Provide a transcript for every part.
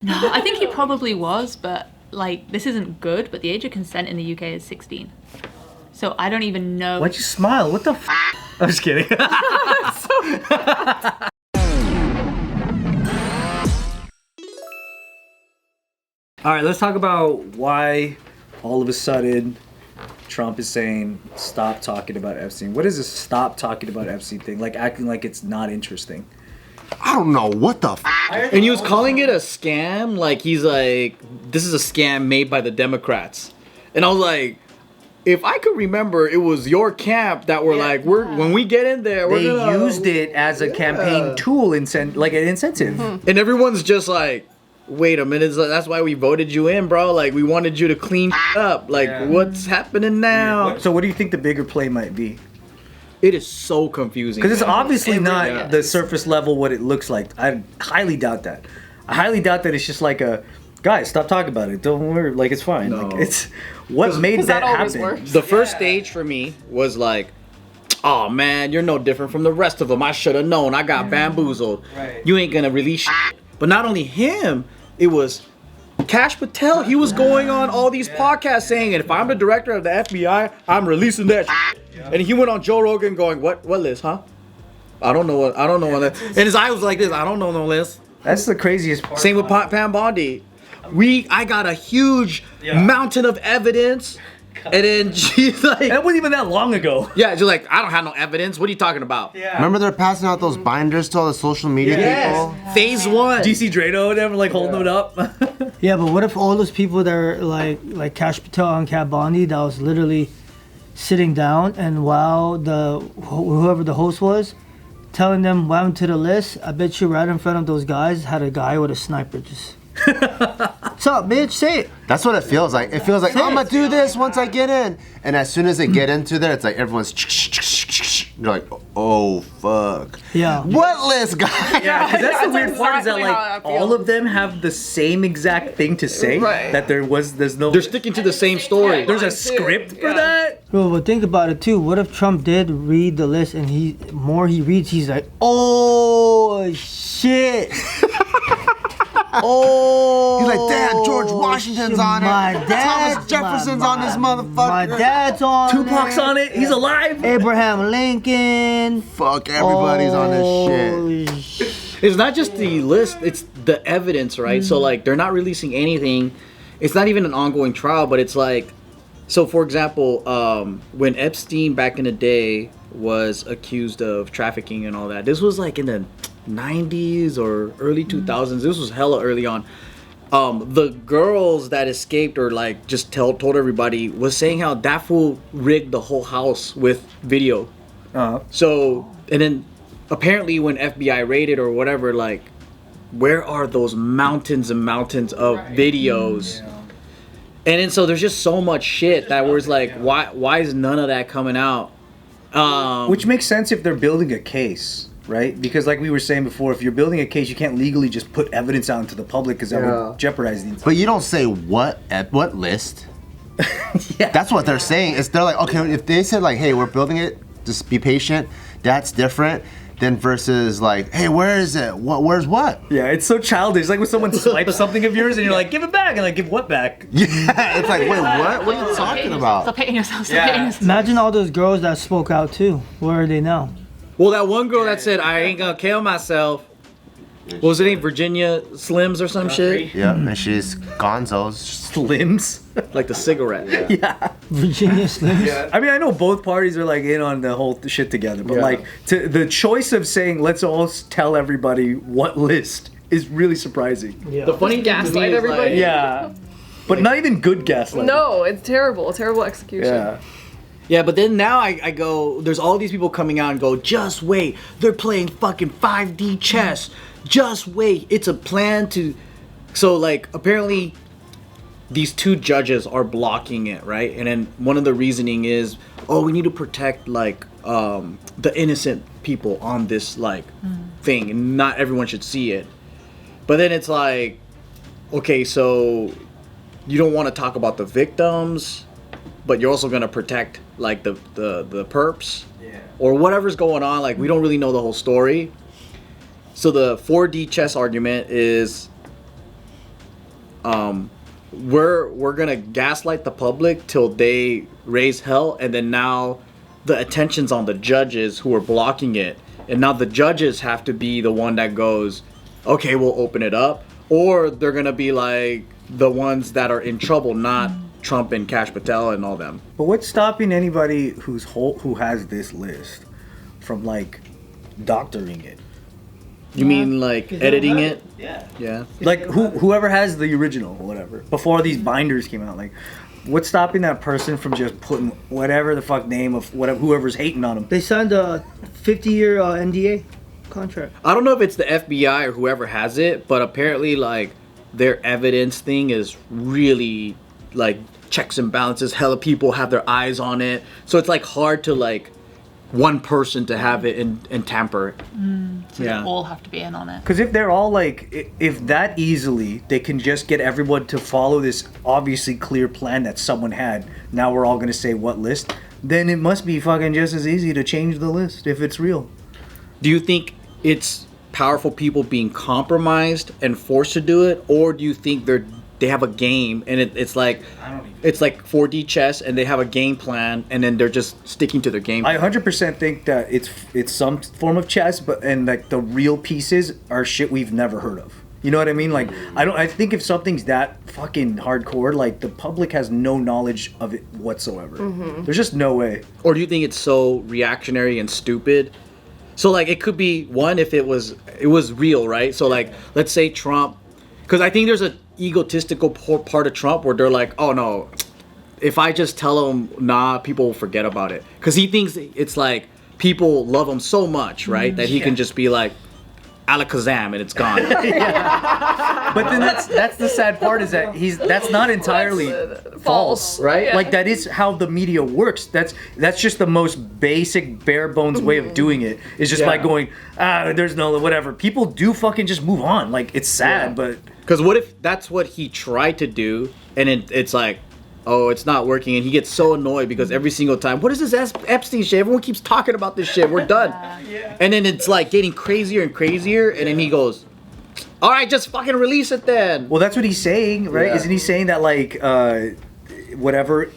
No, I think he probably was, but like this isn't good. But the age of consent in the UK is 16, so I don't even know. Why'd you smile? What the f? I'm just kidding. All right, let's talk about why all of a sudden Trump is saying stop talking about Epstein. What is this stop talking about Epstein thing? Like acting like it's not interesting. I don't know what the f. And he was calling it a scam. Like he's like, this is a scam made by the Democrats. And I was like, if I could remember, it was your camp that were like, when we get in there, They used it as a campaign tool, like an incentive. And everyone's just like, wait a minute, that's why we voted you in, bro. Like, we wanted you to clean up. Like, what's happening now? So what do you think the bigger play might be? It is so confusing. Because it's obviously not the surface level what it looks like. I highly doubt that. I highly doubt that it's just like a, guys, stop talking about it. Don't worry, like it's fine. No. Like it's what made that happen. Works. The first stage for me was like, oh man, you're no different from the rest of them. I should have known. I got bamboozled. Right. You ain't gonna release shit. But not only him, it was Kash Patel. He was going on all these podcasts saying, if I'm the director of the FBI, I'm releasing that shit. And he went on Joe Rogan going, what list, huh? I don't know what list. And his eye was like this, I don't know no list. That's the craziest part. Same with Pam Bondi. I got a huge mountain of evidence. And then she's like, That wasn't even that long ago. yeah, she's like, I don't have no evidence. What are you talking about? Yeah. Remember they're passing out those binders to all the social media people? Phase one. DC Drano and them like holding it up. Yeah, but what if all those people that are like Kash Patel and Kat Bondi that was literally sitting down and while whoever the host was telling them what happened to the list, I bet you right in front of those guys had a guy with a sniper just. What's up, bitch? Say it. That's what it feels like. It feels like, I'm gonna do this once I get in. And as soon as they get into there, it's like everyone's you're like, oh fuck. Yeah. What list, guys? Yeah, because that's the weird part is that exactly how like I feel. all of them have the same exact thing to say. Right. That there's no. They're sticking to the same story. There's a script for that. Bro, but think about it too. What if Trump did read the list and he reads, he's like, oh shit. Oh, He's like, damn, George Washington's shit, on it. my dad, Thomas Jefferson's on this motherfucker. My dad's on Tupac's on it. He's alive. Abraham Lincoln. Fuck, everybody's on this shit. shit. It's not just the list, it's the evidence, right? So like they're not releasing anything. It's not even an ongoing trial, but it's like, so for example, when Epstein back in the day was accused of trafficking and all that, this was like in the 90s or early 2000s. This was hella early on. The girls that escaped or like just told everybody was saying how that fool rigged the whole house with video. So, and then apparently when FBI raided or whatever, like, where are those mountains and mountains of videos? And then so there's just so much shit that was like, why is none of that coming out? Which makes sense if they're building a case, right? Because like we were saying before, if you're building a case, you can't legally just put evidence out into the public because that would jeopardize the entire. But you don't say what list. That's what they're saying. They're like, okay, if they said like, hey, we're building it, just be patient. That's different than versus like, hey, where is it? Where's what? Yeah, it's so childish. Like when someone swipes something of yours and you're like, give it back, and like, give what back? Yeah, it's like, wait, what? What are you talking about? Stop hitting yourself. Stop hitting yourself. Imagine all those girls that spoke out too. Where are they now? Well, that one girl that said, I ain't gonna kill myself. What was her name? Virginia Slims or some shit? Yeah, and she's gonzos. Slims. Like the cigarette. Yeah. Virginia Slims. I mean, I know both parties are like in on the whole shit together, but like the choice of saying let's all tell everybody what list is really surprising. The funny thing to me Gaslight is everybody. like, Yeah, but not even good gaslighting. No, it's terrible. Terrible execution. Yeah. yeah, but then now I go, there's all these people coming out and go, just wait, they're playing fucking 5D chess. Just wait, it's a plan to. So like apparently these two judges are blocking it, right? And then one of the reasoning is, oh, we need to protect like the innocent people on this like thing, and not everyone should see it. But then it's like, okay, so you don't want to talk about the victims, but you're also gonna protect like the perps or whatever's going on. Like we don't really know the whole story. So the 4D chess argument is we're gonna gaslight the public till they raise hell, and then now the attention's on the judges who are blocking it, and now the judges have to be the one that goes, okay, we'll open it up, or they're gonna be like the ones that are in trouble, not Trump and Kash Patel and all them. But what's stopping anybody who has this list from like doctoring it? You mean like editing it? Yeah. Yeah. Like whoever has the original or whatever before these binders came out, like what's stopping that person from just putting whatever the fuck name of whatever whoever's hating on them? They signed a 50-year NDA contract. I don't know if it's the FBI or whoever has it, but apparently like their evidence thing is really like checks and balances. Hella people have their eyes on it, so it's like hard to like one person to have it and tamper it. So they all have to be in on it. Because if they're all like, if that easily they can just get everyone to follow this obviously clear plan that someone had, now we're all gonna say what list, then it must be fucking just as easy to change the list if it's real. Do you think it's powerful people being compromised and forced to do it, or do you think they have a game and it's like 4D chess and they have a game plan and then they're just sticking to their game I plan? 100% think that it's some form of chess, and like the real pieces are shit we've never heard of. You know what I mean? Like I think if something's that fucking hardcore, like the public has no knowledge of it whatsoever. There's just no way. Or do you think it's so reactionary and stupid? So like it could be one if it was real, right? So like let's say Trump, because I think there's a egotistical part of Trump where they're like, oh no, if I just tell him nah, people will forget about it, because he thinks it's like people love him so much, right, that he can just be like alakazam and it's gone. But then that's the sad part, is that that's not entirely false, right? Yeah. Like that is how the media works. That's just the most basic bare bones way of doing it, is just by going, there's no whatever. People do fucking just move on. Like it's sad, but Because what if that's what he tried to do and it's like, oh, it's not working, and he gets so annoyed because every single time, what is this Epstein shit? Everyone keeps talking about this shit. We're done. And then it's like getting crazier and crazier, and then he goes, all right, just fucking release it then. well, that's what he's saying, right? Yeah. Isn't he saying that like whatever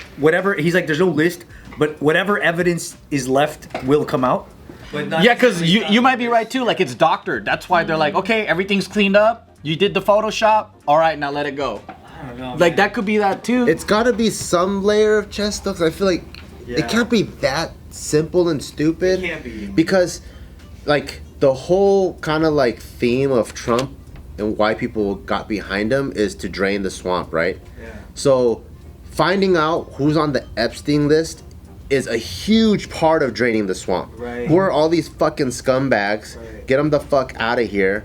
he's like, there's no list, but whatever evidence is left will come out. Yeah, because you might be right too. Like it's doctored. That's why they're like, okay, everything's cleaned up. You did the Photoshop. All right, now let it go. I don't know, Like that could be that too. It's got to be some layer of chess stuff. 'Cause I feel like it can't be that simple and stupid. It can't be. Because, like, the whole kind of like theme of Trump and why people got behind him is to drain the swamp, right? Yeah. So, finding out who's on the Epstein list is a huge part of draining the swamp. Right. Who are all these fucking scumbags? Right. Get them the fuck out of here.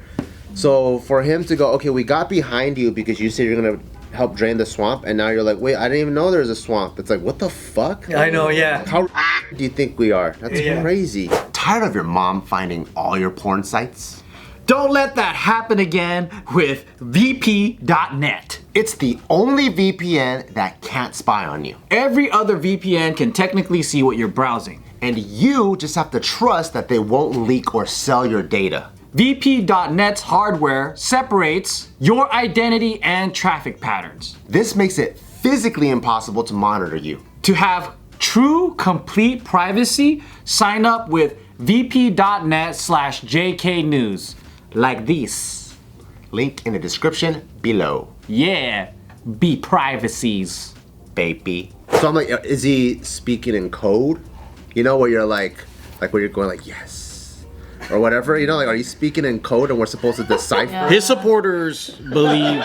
So for him to go, okay, we got behind you because you said you're gonna help drain the swamp, and now you're like, wait, I didn't even know there was a swamp. It's like, what the fuck? I know, yeah. How do you think we are? That's Yeah. crazy. Tired of your mom finding all your porn sites? Don't let that happen again with VP.net. It's the only VPN that can't spy on you. Every other VPN can technically see what you're browsing. And you just have to trust that they won't leak or sell your data. VP.net's hardware separates your identity and traffic patterns. This makes it physically impossible to monitor you. To have true, complete privacy, sign up with vp.net/jknews. Like this. Link in the description below. Yeah, be privacies. Baby. So I'm like, is he speaking in code? You know, where you're like where you're going like, yes. Or whatever, you know, like, are you speaking in code and we're supposed to decipher? Yeah. His supporters believe,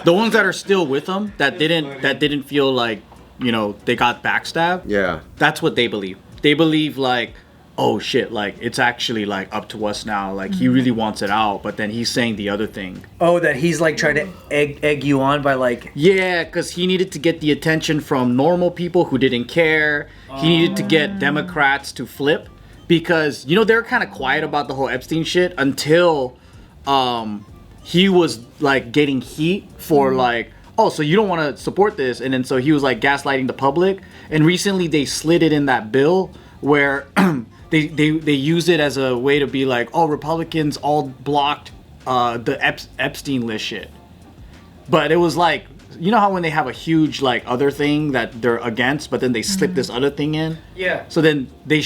the ones that are still with him, that didn't feel like, you know, they got backstabbed. Yeah. That's what they believe. They believe like, oh shit, like it's actually like up to us now. Like he really wants it out, but then he's saying the other thing. Oh, that he's like trying to egg you on by like. Yeah, because he needed to get the attention from normal people who didn't care. He needed to get Democrats to flip, because you know they're kind of quiet about the whole Epstein shit until he was like getting heat for like, oh, so you don't want to support this, and then so he was like gaslighting the public. And recently they slid it in that bill where they used it as a way to be like, oh, Republicans all blocked the Epstein list shit. But it was like, you know how when they have a huge like other thing that they're against, but then they slip this other thing in. Yeah. So then they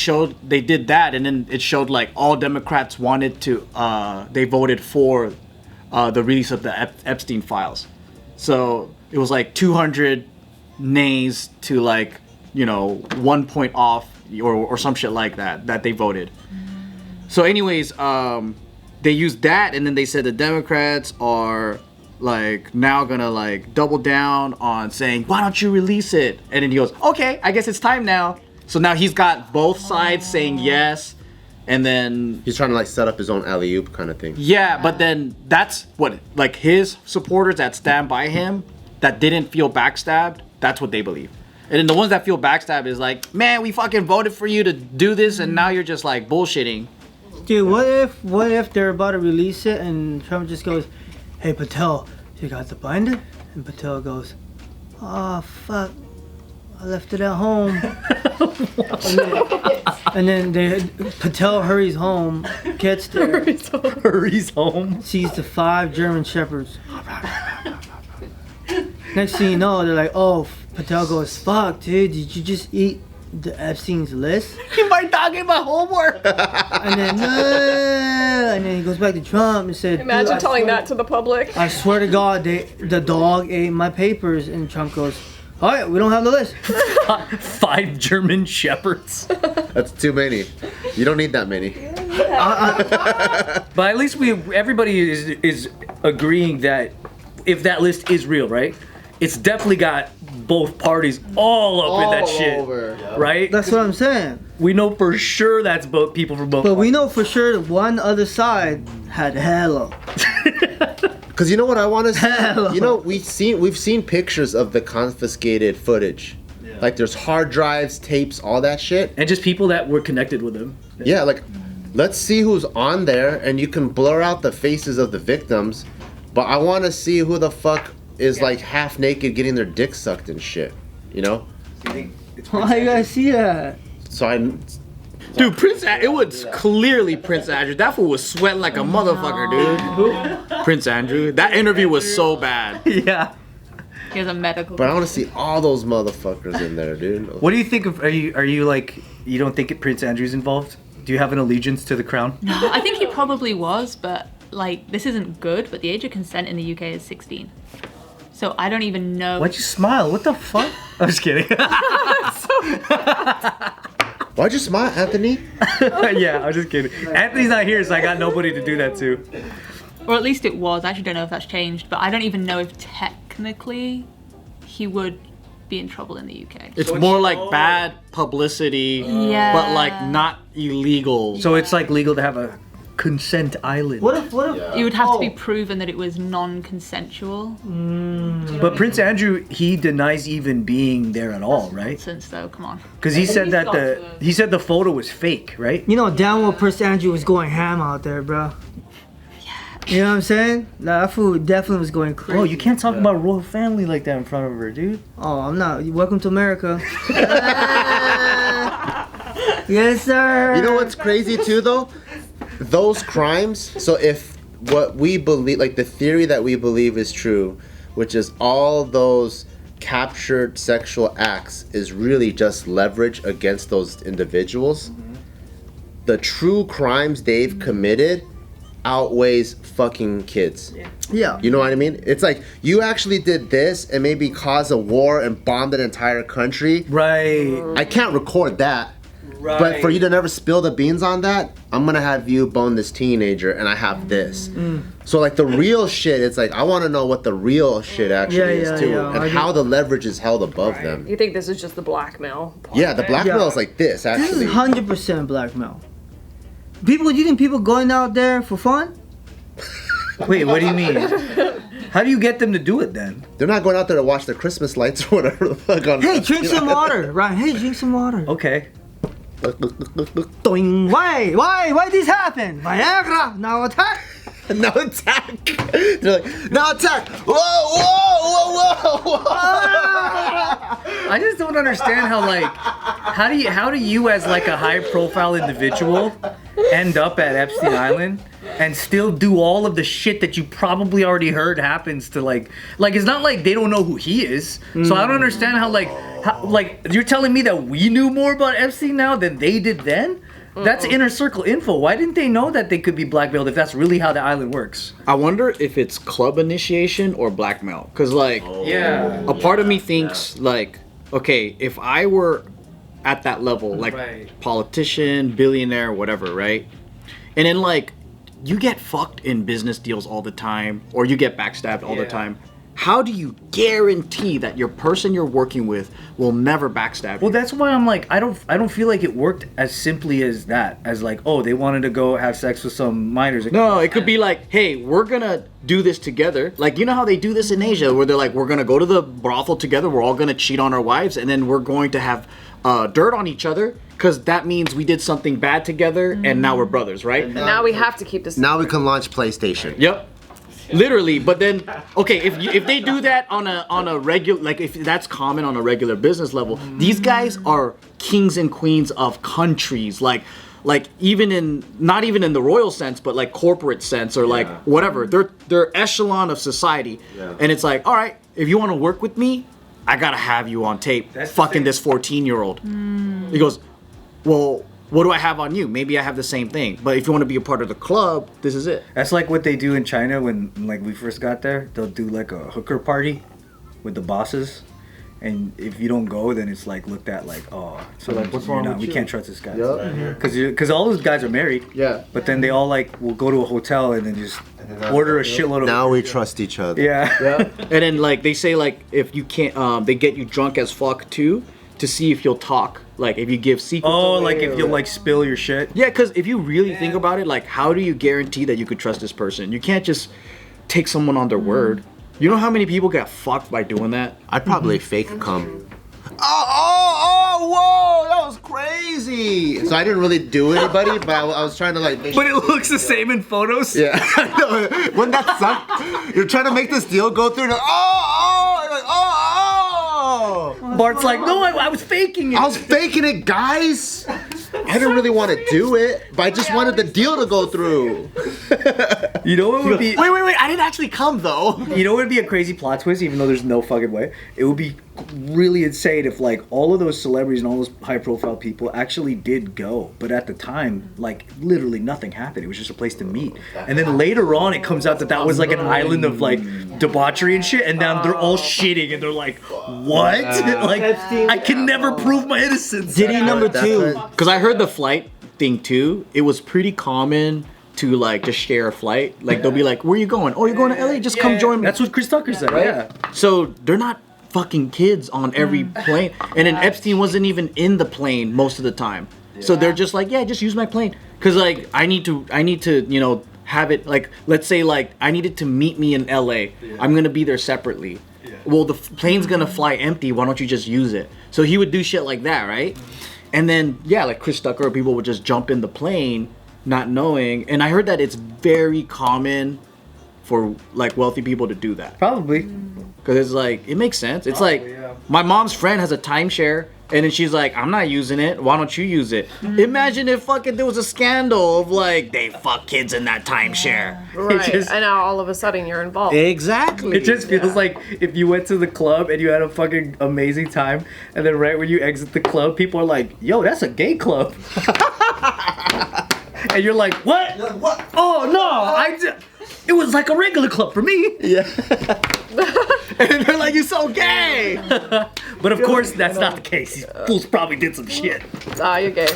did that, and then it showed like all Democrats wanted to, they voted for the release of the Epstein files. So it was like 200 nays to like, 1 point off or some shit like that they voted. So anyways, they used that, and then they said the Democrats are like now gonna like double down on saying, why don't you release it? And then he goes, okay, I guess it's time now. So now he's got both sides saying yes, and then He's trying to like set up his own alley-oop kind of thing. yeah, but then that's what like his supporters that stand by him that didn't feel backstabbed, that's what they believe. And then the ones that feel backstabbed is like, man, we fucking voted for you to do this, and now you're just like bullshitting. Dude, what if they're about to release it and Trump just goes, "Hey Patel, you got the binder?" And Patel goes, "Oh fuck, I left it at home." and then Patel hurries home, gets there, Hurries home. sees the 5 German shepherds. Next thing you know, they're like, "Oh," Patel goes, "Fuck, dude, did you just eat the Epstein's list?" You might talking about homework. And then, and then he goes back to Trump and said, Imagine "Dude, telling that to the public. I swear to God, the dog ate my papers." And Trump goes, "All right, we don't have the list." 5 German shepherds. That's too many. You don't need that many. But at least everybody is agreeing that if that list is real, right? It's definitely got both parties all up in that shit, over. right? That's what I'm saying. We know for sure that's both people from both. But we know for sure that one other side had hello. Cause you know what I want to Hello. see? You know, we've seen pictures of the confiscated footage. Like there's hard drives, tapes, all that shit. And just people that were connected with them. Yeah, like let's see who's on there, and you can blur out the faces of the victims, but I want to see who the fuck is like half naked getting their dick sucked and shit. You know? Why you guys see that? So Dude, it was clearly Prince Andrew. That fool was sweating like a motherfucker, dude. Prince Andrew. That interview was so bad. Yeah. He has a medical. But I want to see all those motherfuckers in there, dude. What do you think of? Are you like you don't think Prince Andrew's involved? Do you have an allegiance to the crown? No, I think he probably was, but like this isn't good. But the age of consent in the UK is 16. So I don't even know. Why'd you smile? What the fuck? I'm just kidding. Why'd you smile, Anthony? Yeah, I'm just kidding. Anthony's not here, so I got nobody to do that to. Or at least it was. I actually don't know if that's changed, but I don't even know if technically he would be in trouble in the UK. It's more like bad publicity, Yeah. but like not illegal. So it's like legal to have a consent island. What if It would have to be proven that it was non-consensual. But Prince Andrew, he denies even being there at all, right? Since though, come on. Because he said that the photo was fake, right? You know damn well Prince Andrew was going ham out there, bro. You know what I'm saying? That fool definitely was going crazy. Bro, you can't talk about royal family like that in front of her, dude. Oh, I'm not. Welcome to America. Yes, sir. You know what's crazy too, though? Those crimes. So if what we believe, like the theory that we believe is true, which is all those captured sexual acts is really just leverage against those individuals, the true crimes they've committed outweighs fucking kids. Yeah. You know what I mean? It's like you actually did this and maybe caused a war and bombed an entire country. Right. I can't record that. Right. But for you to never spill the beans on that, I'm gonna have you bone this teenager and I have this. So like the real shit, it's like I wanna know what the real shit actually is too. And how the leverage is held above them. You think this is just the blackmail? part Yeah, of the it? blackmail is like this This actually. is 100% blackmail. You think people going out there for fun? Wait, what do you mean? How do you get them to do it then? They're not going out there to watch the Christmas lights or whatever the fuck on Hey, drink some water, right? Hey, drink some water. Okay. Doing. Why this happen? Viagra, now attack. No attack! They're like, no attack! Whoa, whoa, whoa, whoa, whoa! I just don't understand how do you as like a high profile individual end up at Epstein Island and still do all of the shit that you probably already heard happens to like it's not like they don't know who he is. So I don't understand how you're telling me that we knew more about Epstein now than they did then? That's inner circle info. Why didn't they know that they could be blackmailed if that's really how the island works? I wonder if it's club initiation or blackmail. Because, like, a part of me thinks, like, okay, if I were at that level, like, politician, billionaire, whatever, right? And then, like, you get fucked in business deals all the time, or you get backstabbed all the time. How do you guarantee that your person you're working with will never backstab you? Well, that's why I'm like, I don't feel like it worked as simply as that. As like, oh, they wanted to go have sex with some minors. No, it could be like, hey, we're gonna do this together. Like, you know how they do this in Asia, where they're like, we're gonna go to the brothel together, we're all gonna cheat on our wives, and then we're going to have dirt on each other, because that means we did something bad together, and now we're brothers, right? And now we have to keep this. Now we can launch PlayStation. Yep. Literally, but then okay, if they do that on a regular, like if that's common on a regular business level, these guys are kings and queens of countries, like even in not even in the royal sense, but like corporate sense or like whatever. They're echelon of society, and it's like, all right, if you want to work with me, I gotta have you on tape. That's fucking this 14-year-old. He goes, well, what do I have on you? Maybe I have the same thing. But if you want to be a part of the club, this is it. That's like what they do in China when like we first got there. They'll do like a hooker party with the bosses. And if you don't go, then it's like looked at like, oh, so like, what's wrong with you? We can't trust this guy. Because all those guys are married. Yeah. But then they all like will go to a hotel and then just order a shitload of. Now we trust each other. Yeah. And then like they say like if you can't, they get you drunk as fuck too, to see if you'll talk. Like if you give secrets. Oh, away, like if you'll like spill your shit. Yeah, because if you really think about it, like how do you guarantee that you could trust this person? You can't just take someone on their word. You know how many people get fucked by doing that? I'd probably fake cum. Oh, whoa, that was crazy. So I didn't really do anybody, but I was trying to like make But it looks the same in photos. Yeah. Wouldn't that suck? You're trying to make this deal go through and Bart's like, no, I was faking it. I was faking it, guys. I didn't really want to do it, but I just wanted the deal to go through. You know what would be? Wait, I didn't actually come though. You know what would be a crazy plot twist, even though there's no fucking way? It would be really insane if like all of those celebrities and all those high profile people actually did go, but at the time, like literally nothing happened. It was just a place to meet. And then later on, it comes out that that was like an island of like debauchery and shit, and now they're all shitting and they're like, what? Like, I can never prove my innocence. Diddy number 2. Because I heard the flight thing too. It was pretty common to like just share a flight. Like they'll be like, where are you going? Oh, you're going to LA? Just come join me. That's what Chris Tucker said, Right? yeah. So they're not fucking kids on every plane. And then Epstein wasn't even in the plane most of the time. So they're just like, yeah, just use my plane. Cause like I need to, you know, have it like, let's say like I needed to meet me in LA. I'm gonna be there separately. Well, the plane's gonna fly empty. Why don't you just use it? So he would do shit like that, right? And then yeah, like Chris Tucker, people would just jump in the plane, not knowing. And I heard that it's very common for like wealthy people to do that. Probably. Cause it's like it makes sense. It's like my mom's friend has a timeshare, and then she's like, "I'm not using it. Why don't you use it?" Imagine if fucking there was a scandal of like they fuck kids in that timeshare. Right. And now all of a sudden you're involved. Exactly. It just feels like if you went to the club and you had a fucking amazing time, and then right when you exit the club, people are like, "Yo, that's a gay club," and you're like, "What? What? Oh no, it was like a regular club for me." Yeah. And they're like, "You're so gay." But of course, that's not the case. These fools probably did some shit. Ah, you're gay.